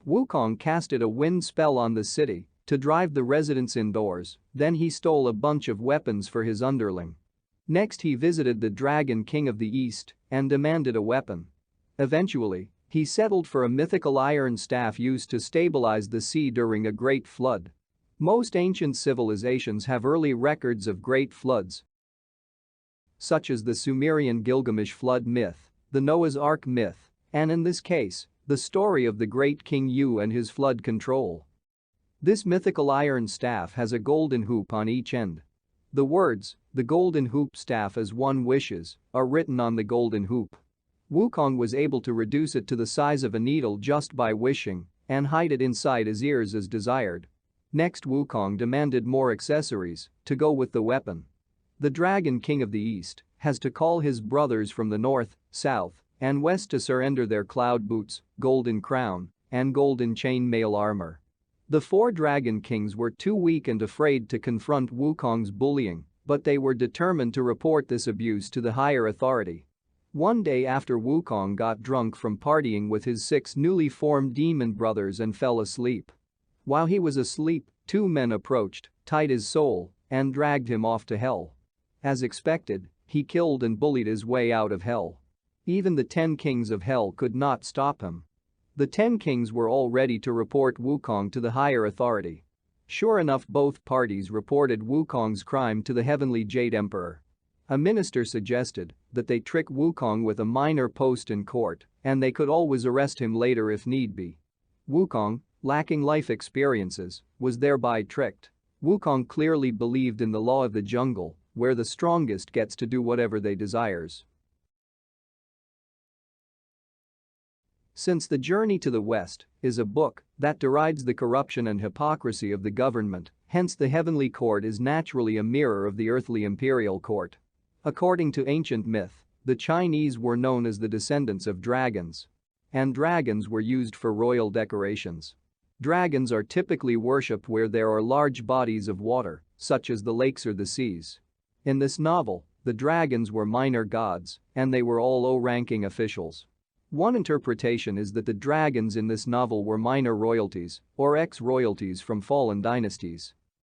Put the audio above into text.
Wukong casted a wind spell on the city to drive the residents indoors, then he stole a bunch of weapons for his underling. Next he visited the Dragon King of the East and demanded a weapon. Eventually, he settled for a mythical iron staff used to stabilize the sea during a great flood. Most ancient civilizations have early records of great floods, such as the Sumerian Gilgamesh flood myth, the Noah's Ark myth, and in this case, the story of the great King Yu and his flood control. This mythical iron staff has a golden hoop on each end. The words, "The golden hoop staff as one wishes," are written on the golden hoop. Wukong was able to reduce it to the size of a needle just by wishing and hide it inside his ears as desired. Next Wukong demanded more accessories to go with the weapon. The Dragon King of the East has to call his brothers from the north, south, and west to surrender their cloud boots, golden crown, and golden chain-mail armor. The four Dragon Kings were too weak and afraid to confront Wukong's bullying, but they were determined to report this abuse to the higher authority. One day after Wukong got drunk from partying with his 6 newly formed demon brothers and fell asleep. While he was asleep, 2 men approached, tied his soul, and dragged him off to hell. As expected, he killed and bullied his way out of hell. Even the 10 kings of hell could not stop him. The 10 kings were all ready to report Wukong to the higher authority. Sure enough, both parties reported Wukong's crime to the Heavenly Jade Emperor. A minister suggested that they trick Wukong with a minor post in court and they could always arrest him later if need be. Wukong, lacking life experiences, was thereby tricked. Wukong clearly believed in the law of the jungle, where the strongest gets to do whatever they desires. Since The Journey to the West is a book that derides the corruption and hypocrisy of the government, hence the heavenly court is naturally a mirror of the earthly imperial court. According to ancient myth, the Chinese were known as the descendants of dragons. And dragons were used for royal decorations. Dragons are typically worshipped where there are large bodies of water, such as the lakes or the seas. In this novel, the dragons were minor gods, and they were all low-ranking officials. One interpretation is that the dragons in this novel were minor royalties or ex-royalties from fallen dynasties.